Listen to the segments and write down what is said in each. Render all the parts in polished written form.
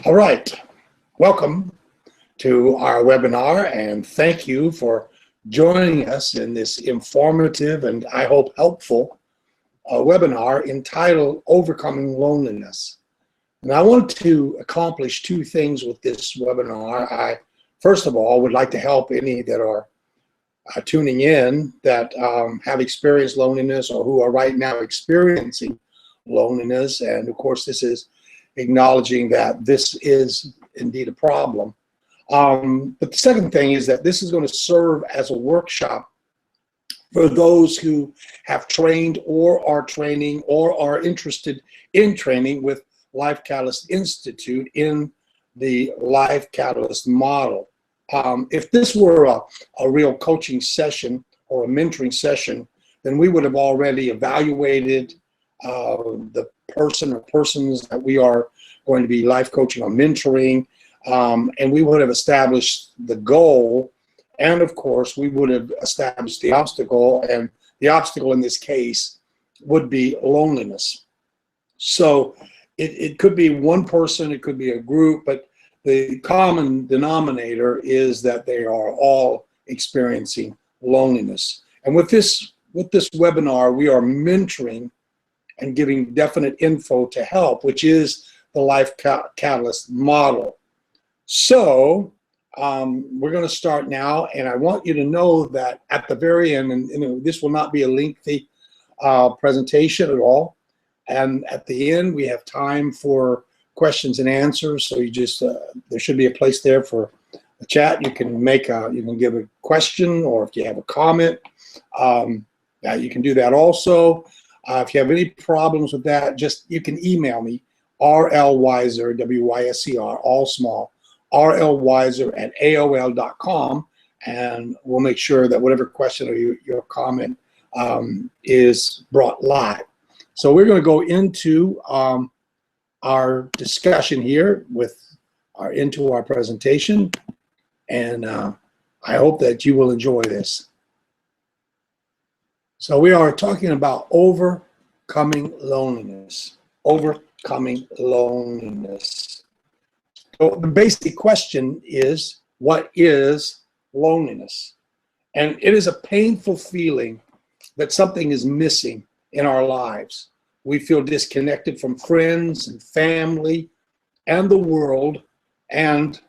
All right, welcome to our webinar, and thank you for joining us in this informative and I hope helpful webinar entitled Overcoming Loneliness. And I want to accomplish two things with this webinar. I, first of all, would like to help any that are tuning in that have experienced loneliness or who are right now experiencing loneliness. And of course, this is acknowledging that this is indeed a problem. But the second thing is that this is going to serve as a workshop for those who have trained or are training or are interested in training with Life Catalyst Institute in the Life Catalyst model. If this were a real coaching session or a mentoring session, then we would have already evaluated the person or persons that we are going to be life coaching or mentoring, and we would have established the goal, and of course we would have established the obstacle, and the obstacle in this case would be loneliness. So it could be one person, it could be a group, but the common denominator is that they are all experiencing loneliness. And with this webinar, we are mentoring and giving definite info to help, which is the Life Catalyst model. So we're going to start now, and I want you to know that at the very end, and this will not be a lengthy presentation at all, and at the end we have time for questions and answers. So you just there should be a place there for a chat. You can give a question, or if you have a comment, you can do that also. If you have any problems with that, you can email me, rlwiser, W-Y-S-E-R, all small, rlwiser@aol.com, and we'll make sure that whatever question or your comment is brought live. So we're going to go into our discussion here into our presentation, and I hope that you will enjoy this. So we are talking about overcoming loneliness. Overcoming loneliness. So the basic question is, what is loneliness? And it is a painful feeling that something is missing in our lives. We feel disconnected from friends and family and the world, and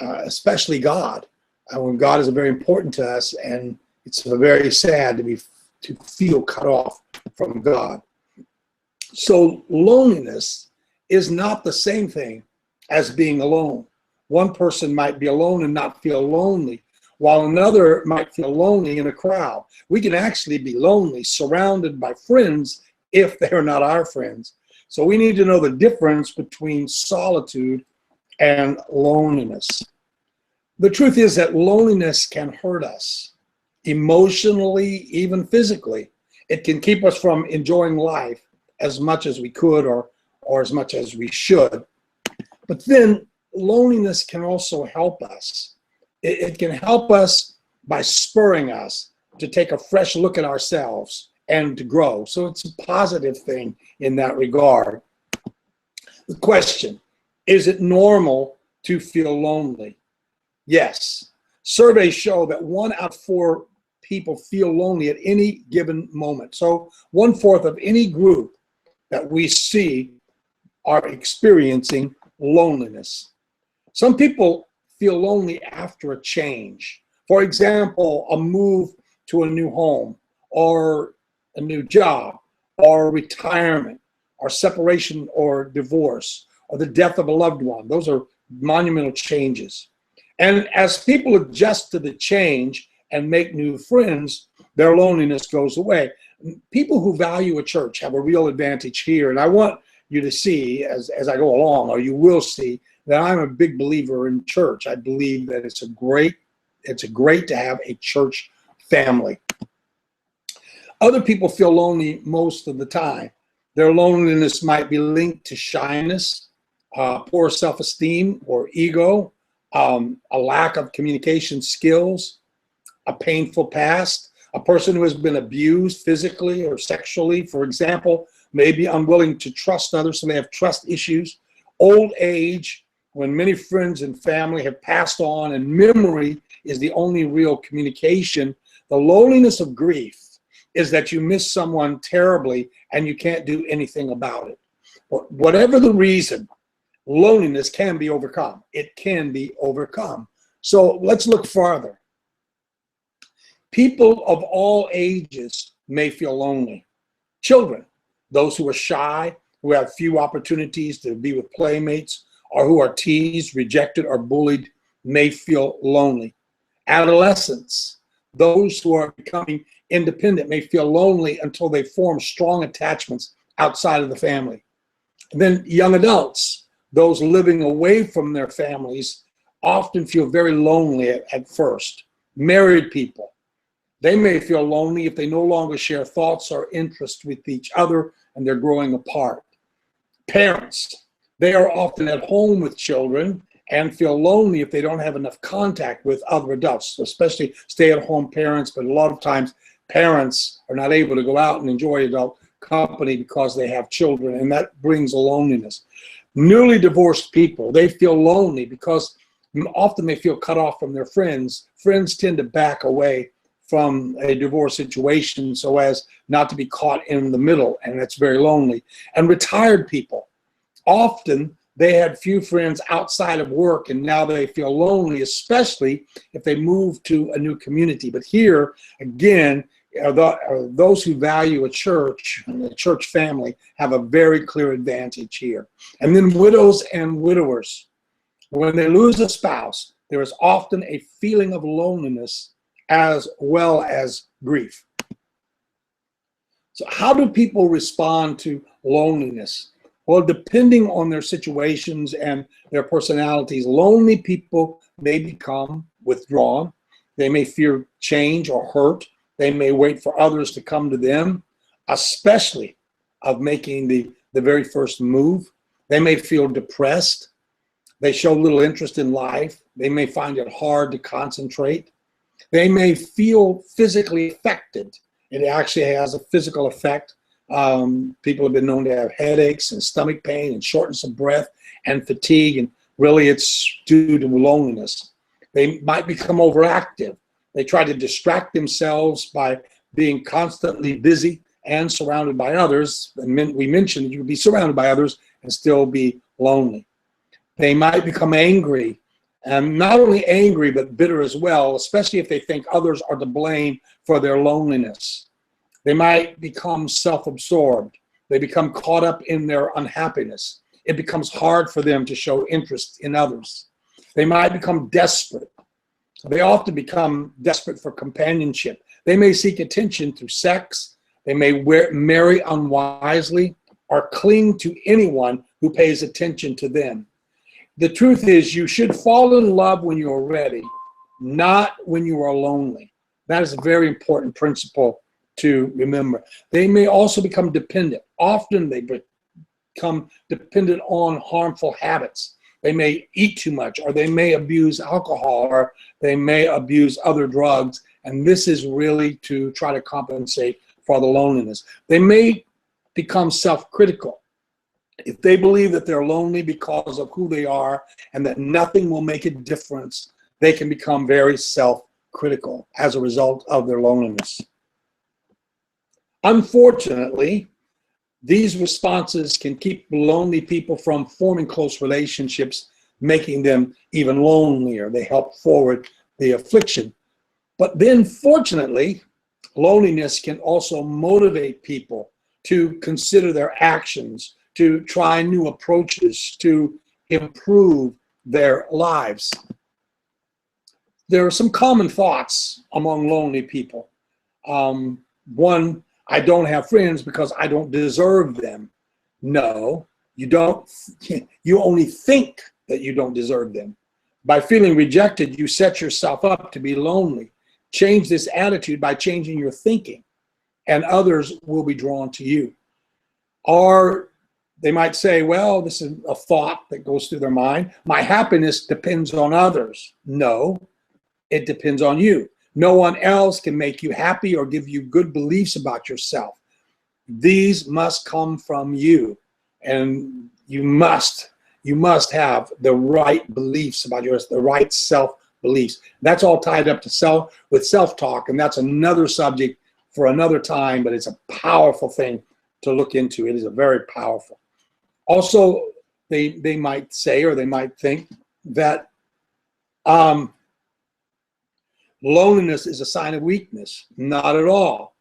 especially God. When God is very important to us, and it's very sad to feel cut off from God. So loneliness is not the same thing as being alone. One person might be alone and not feel lonely, while another might feel lonely in a crowd. We can actually be lonely surrounded by friends if they are not our friends. So we need to know the difference between solitude and loneliness. The truth is that loneliness can hurt us emotionally, even physically. It can keep us from enjoying life as much as we could or as much as we should. But then loneliness can also help us. It can help us by spurring us to take a fresh look at ourselves and to grow. So it's a positive thing in that regard. The question, is it normal to feel lonely? Yes. Surveys show that 1 out of 4 people feel lonely at any given moment. So 1/4 of any group that we see are experiencing loneliness. Some people feel lonely after a change. For example, a move to a new home, or a new job, or retirement, or separation or divorce, or the death of a loved one. Those are monumental changes. And as people adjust to the change and make new friends, their loneliness goes away. People who value a church have a real advantage here. And I want you to see as I go along, or you will see, that I'm a big believer in church. I believe that it's great to have a church family. Other people feel lonely most of the time. Their loneliness might be linked to shyness, poor self-esteem or ego, a lack of communication skills, a painful past, a person who has been abused physically or sexually, for example, may be unwilling to trust others, so they have trust issues, old age, when many friends and family have passed on and memory is the only real communication, the loneliness of grief is that you miss someone terribly and you can't do anything about it. Whatever the reason, loneliness can be overcome. It can be overcome. So let's look farther. People of all ages may feel lonely. Children, those who are shy, who have few opportunities to be with playmates, or who are teased, rejected, or bullied, may feel lonely. Adolescents, those who are becoming independent, may feel lonely until they form strong attachments outside of the family. And then young adults, those living away from their families, often feel very lonely at first. Married people, they may feel lonely if they no longer share thoughts or interests with each other and they're growing apart. Parents, they are often at home with children and feel lonely if they don't have enough contact with other adults, especially stay-at-home parents, but a lot of times parents are not able to go out and enjoy adult company because they have children, and that brings a loneliness. Newly divorced people, they feel lonely because often they feel cut off from their friends. Friends tend to back away from a divorce situation so as not to be caught in the middle, and that's very lonely. And retired people, often they had few friends outside of work and now they feel lonely, especially if they move to a new community. But here, again, those who value a church and the church family have a very clear advantage here. And then widows and widowers, when they lose a spouse, there is often a feeling of loneliness as well as grief. So how do people respond to loneliness? Well, depending on their situations and their personalities, lonely people may become withdrawn. They may fear change or hurt. They may wait for others to come to them, especially of making the very first move. They may feel depressed. They show little interest in life. They may find it hard to concentrate. They may feel physically affected. It actually has a physical effect. People have been known to have headaches and stomach pain and shortness of breath and fatigue, and really it's due to loneliness. They might become overactive. They try to distract themselves by being constantly busy and surrounded by others. And we mentioned you could be surrounded by others and still be lonely. They might become angry, and not only angry, but bitter as well, especially if they think others are to blame for their loneliness. They might become self-absorbed. They become caught up in their unhappiness. It becomes hard for them to show interest in others. They might become desperate. They often become desperate for companionship. They may seek attention through sex. They may marry unwisely or cling to anyone who pays attention to them. The truth is, you should fall in love when you are ready, not when you are lonely. That is a very important principle to remember. They may also become dependent. Often they become dependent on harmful habits. They may eat too much, or they may abuse alcohol, or they may abuse other drugs, and this is really to try to compensate for the loneliness. They may become self-critical. If they believe that they're lonely because of who they are and that nothing will make a difference, they can become very self-critical as a result of their loneliness. Unfortunately, these responses can keep lonely people from forming close relationships, making them even lonelier. They help forward the affliction. But then, fortunately, loneliness can also motivate people to consider their actions, to try new approaches, to improve their lives. There are some common thoughts among lonely people. One, I don't have friends because I don't deserve them. No, you don't. You only think that you don't deserve them. By feeling rejected, you set yourself up to be lonely. Change this attitude by changing your thinking, and others will be drawn to you. Or they might say, well, this is a thought that goes through their mind. My happiness depends on others. No, it depends on you. No one else can make you happy or give you good beliefs about yourself. These must come from you, and you must you must have the right beliefs about yours, the right self-beliefs. That's all tied up to self-talk, and that's another subject for another time, but it's a powerful thing to look into. It is a very powerful. Also, they might say, or they might think that loneliness is a sign of weakness. Not at all.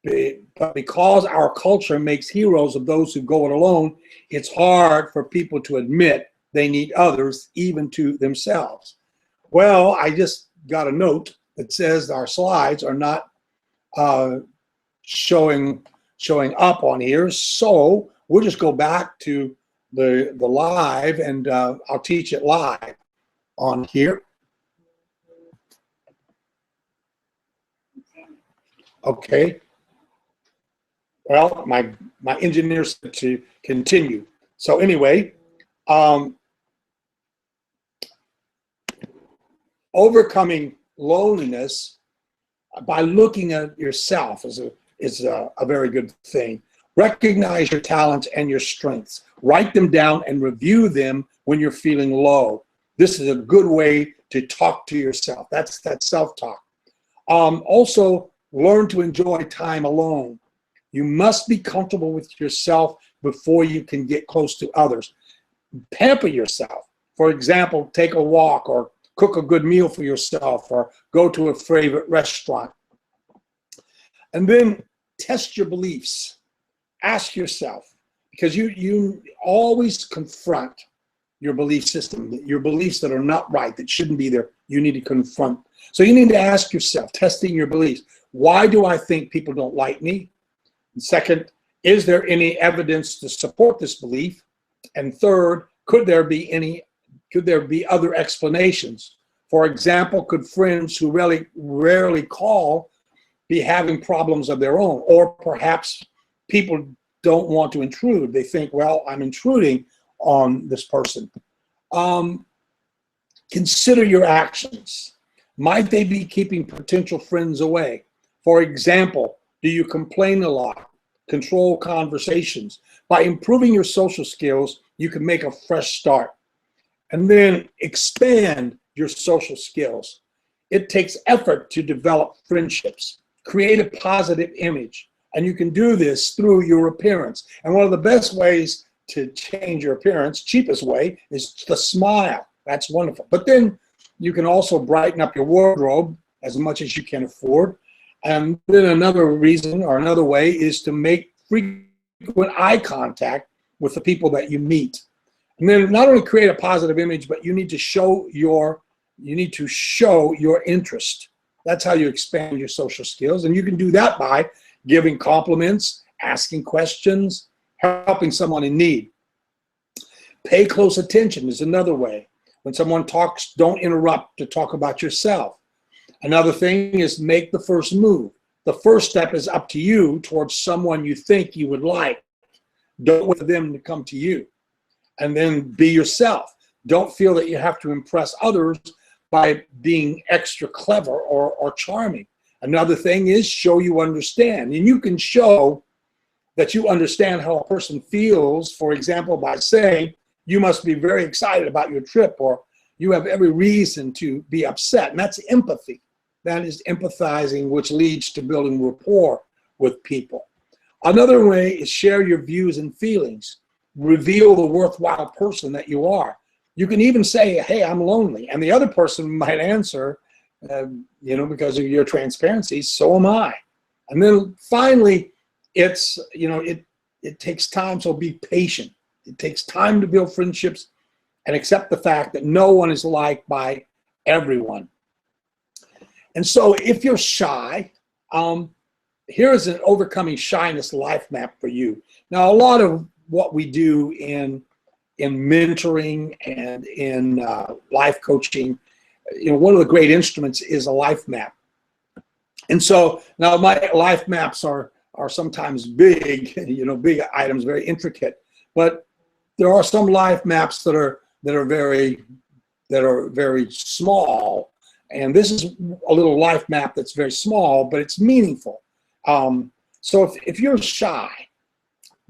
But because our culture makes heroes of those who go it alone, it's hard for people to admit they need others, even to themselves. Well, I just got a note that says our slides are not showing up on here, so we'll just go back to the live, and I'll teach it live on here. Okay. Well, my engineer said to continue. So anyway, overcoming loneliness by looking at yourself is a very good thing. Recognize your talents and your strengths. Write them down and review them when you're feeling low. This is a good way to talk to yourself. That's self-talk. Also, learn to enjoy time alone. You must be comfortable with yourself before you can get close to others. Pamper yourself. For example, take a walk or cook a good meal for yourself or go to a favorite restaurant. And then test your beliefs. Ask yourself, because you always confront your belief system, your beliefs that are not right, that shouldn't be there, you need to confront. So you need to ask yourself, testing your beliefs, why do I think people don't like me? And second, is there any evidence to support this belief? And third, could there be other explanations? For example, could friends who rarely call be having problems of their own? Or perhaps people don't want to intrude. They think, well, I'm intruding on this person. Consider your actions. Might they be keeping potential friends away? For example, do you complain a lot? Control conversations. By improving your social skills, you can make a fresh start. And then expand your social skills. It takes effort to develop friendships. Create a positive image. And you can do this through your appearance. And one of the best ways to change your appearance, cheapest way, is to smile. That's wonderful. But then you can also brighten up your wardrobe as much as you can afford. And then another reason or another way is to make frequent eye contact with the people that you meet. And then not only create a positive image, but you need to show your interest. That's how you expand your social skills. And you can do that by giving compliments, asking questions, helping someone in need. Pay close attention is another way. When someone talks, don't interrupt to talk about yourself. Another thing is make the first move. The first step is up to you towards someone you think you would like. Don't wait for them to come to you. And then be yourself. Don't feel that you have to impress others by being extra clever or charming. Another thing is show you understand. And you can show that you understand how a person feels, for example, by saying, you must be very excited about your trip, or you have every reason to be upset. And that's empathy. That is empathizing, which leads to building rapport with people. Another way is share your views and feelings. Reveal the worthwhile person that you are. You can even say, hey, I'm lonely. And the other person might answer, because of your transparency, so am I. And then finally, it takes time, so be patient. It takes time to build friendships and accept the fact that no one is liked by everyone. And so if you're shy, here is an overcoming shyness life map for you. Now, a lot of what we do in mentoring and in life coaching, one of the great instruments is a life map. And so now my life maps are sometimes big, big items, very intricate, but there are some life maps that are very small. And this is a little life map that's very small, but it's meaningful. So if you're shy,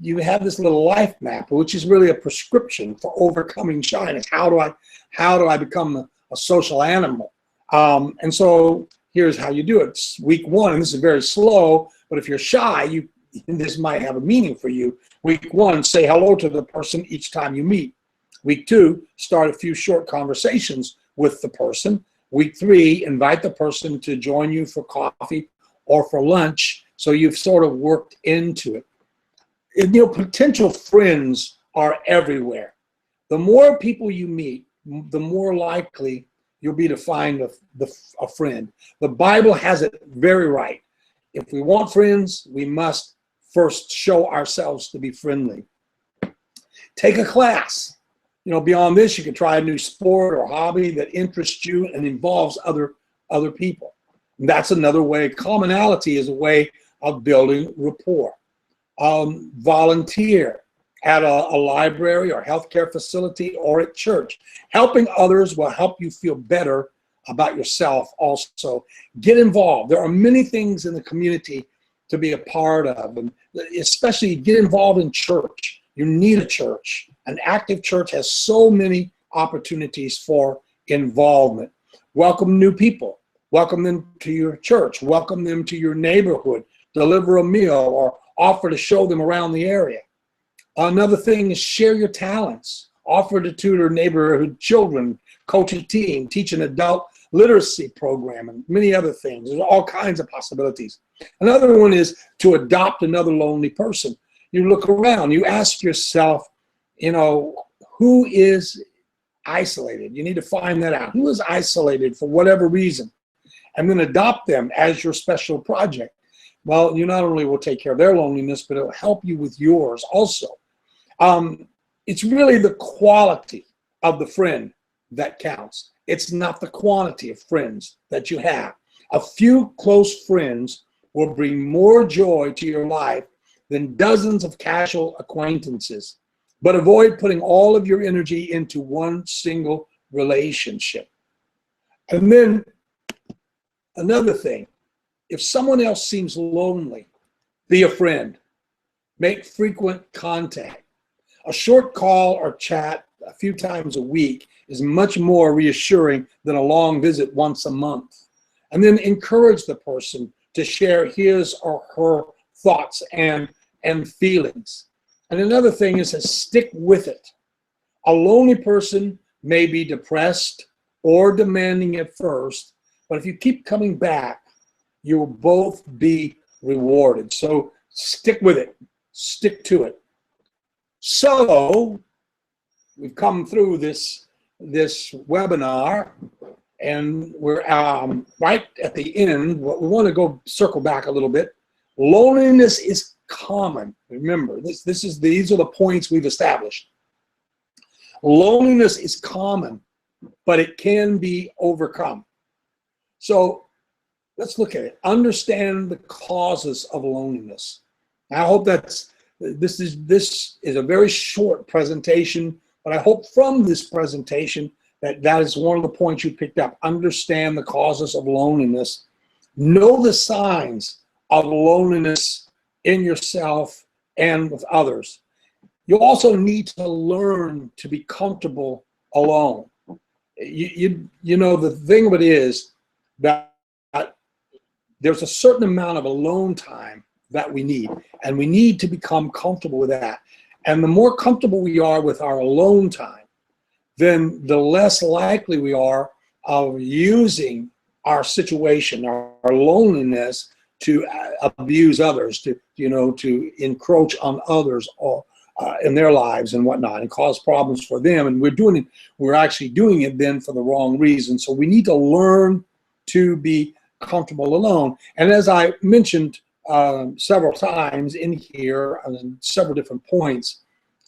you have this little life map, which is really a prescription for overcoming shyness. How do I become a social animal? And so here's how you do it. It's week 1, and this is very slow, but if you're shy, this might have a meaning for you. Week 1, say hello to the person each time you meet. Week 2, start a few short conversations with the person. Week 3, invite the person to join you for coffee or for lunch, so you've sort of worked into it. And, potential friends are everywhere. The more people you meet, the more likely you'll be to find a friend. The Bible has it very right. If we want friends, we must first show ourselves to be friendly. Take a class. Beyond this, you can try a new sport or hobby that interests you and involves other people. And that's another way. Commonality is a way of building rapport. Volunteer at a library or healthcare facility or at church. Helping others will help you feel better about yourself also. Get involved. There are many things in the community to be a part of, and especially get involved in church. You need a church. An active church has so many opportunities for involvement. Welcome new people. Welcome them to your church. Welcome them to your neighborhood. Deliver a meal or offer to show them around the area. Another thing is share your talents. Offer to tutor neighborhood children, coach a team, teach an adult literacy program, and many other things. There's all kinds of possibilities. Another one is to adopt another lonely person. You look around, you ask yourself, who is isolated? You need to find that out. Who is isolated for whatever reason? And then adopt them as your special project. Well, you not only will take care of their loneliness, but it'll help you with yours also. It's really the quality of the friend that counts. It's not the quantity of friends that you have. A few close friends will bring more joy to your life than dozens of casual acquaintances. But avoid putting all of your energy into one single relationship. And then another thing, if someone else seems lonely, be a friend. Make frequent contact. A short call or chat a few times a week is much more reassuring than a long visit once a month. And then encourage the person to share his or her thoughts and feelings. And another thing is to stick with it. A lonely person may be depressed or demanding at first, but if you keep coming back, you will both be rewarded. So stick with it. Stick to it. So we've come through this webinar, and we're right at the end. We want to go circle back a little bit. Loneliness is common. Remember, these are the points we've established. Loneliness is common, but it can be overcome. So let's look at it. Understand the causes of loneliness. I hope this is a very short presentation, but I hope from this presentation that is one of the points you picked up. Understand the causes of loneliness. Know the signs of loneliness in yourself and with others. You also need to learn to be comfortable alone. You know, the thing of it is that there's a certain amount of alone time that we need, and we need to become comfortable with that. And the more comfortable we are with our alone time, then the less likely we are of using our situation, our loneliness, to abuse others, to encroach on others in their lives and whatnot, and cause problems for them. And we're actually doing it then for the wrong reason. So we need to learn to be comfortable alone. And as I mentioned several times in here, on several different points,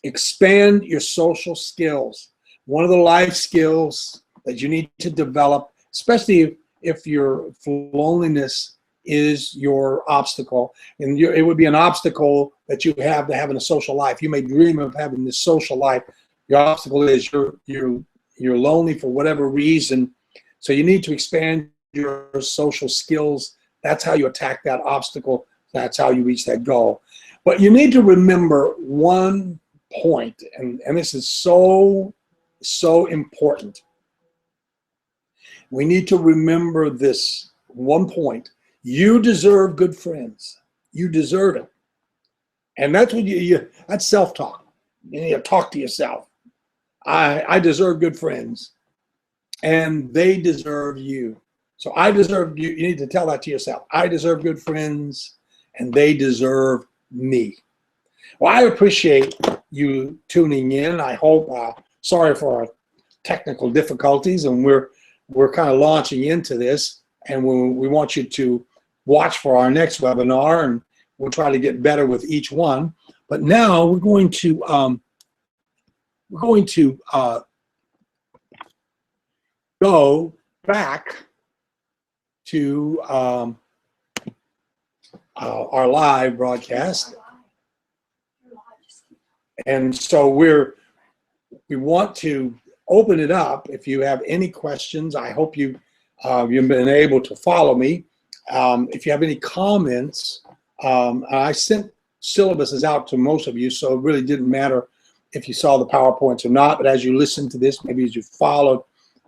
expand your social skills. One of the life skills that you need to develop, especially if your loneliness is your obstacle, and it would be an obstacle that you have to having a social life. You may dream of having this social life. Your obstacle is you're lonely for whatever reason. So you need to expand your social skills. That's how you attack that obstacle. That's how you reach that goal. But you need to remember one point, and this is so important. We need to remember this one point. You deserve good friends. You deserve it. And that's what that's self-talk. You need to talk to yourself. I deserve good friends, and they deserve you. So I deserve you. You need to tell that to yourself. I deserve good friends, and they deserve me. Well, I appreciate you tuning in. I hope, sorry for our technical difficulties, and we're kind of launching into this, and we want you to watch for our next webinar, and we'll try to get better with each one. But now we're going to go back to our live broadcast. And so we want to open it up. If you have any questions, I hope you've been able to follow me. If you have any comments, I sent syllabuses out to most of you, so it really didn't matter if you saw the PowerPoints or not. But as you listen to this, maybe as you followed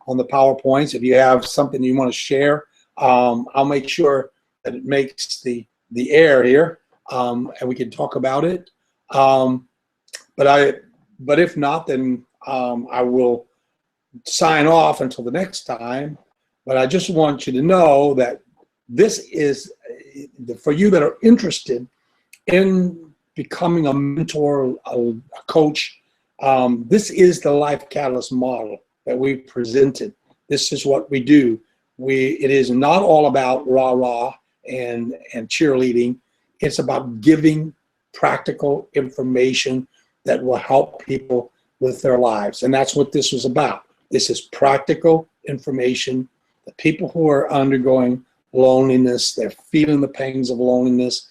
on the PowerPoints, if you have something you want to share, I'll make sure that it makes the air here, and we can talk about it. But if not, then I will sign off until the next time. But I just want you to know that this is, for you that are interested in becoming a mentor, a coach, this is the Life Catalyst model that we presented. This is what we do. It is not all about rah-rah and cheerleading. It's about giving practical information that will help people with their lives. And that's what this was about. This is practical information. The people who are undergoing loneliness, they're feeling the pangs of loneliness.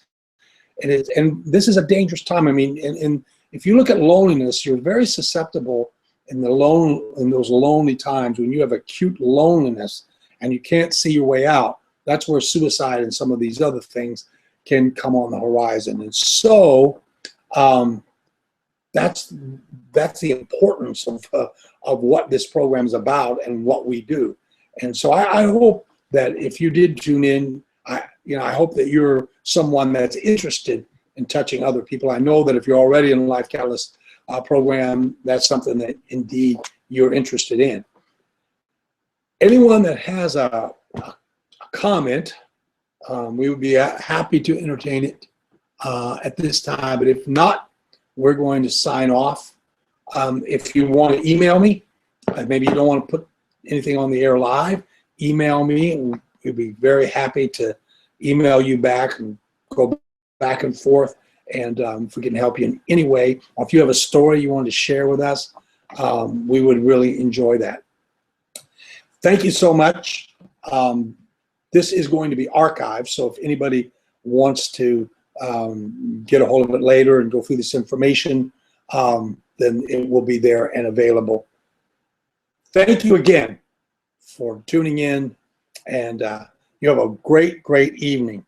And this is a dangerous time. I mean, and if you look at loneliness, you're very susceptible in those lonely times when you have acute loneliness and you can't see your way out. That's where suicide and some of these other things can come on the horizon. And so that's the importance of what this program is about and what we do. And so I hope that if you did tune in, I hope that you're someone that's interested in touching other people. I know that if you're already in the Life Catalyst program, that's something that indeed you're interested in. Anyone that has a comment, we would be happy to entertain it at this time. But if not, we're going to sign off. If you want to email me, maybe you don't want to put anything on the air live, email me, and we'd be very happy to email you back and go back and forth. And if we can help you in any way, or if you have a story you want to share with us, we would really enjoy that. Thank you so much. This is going to be archived, so if anybody wants to get a hold of it later and go through this information, then it will be there and available. Thank you again for tuning in, and you have a great, great evening.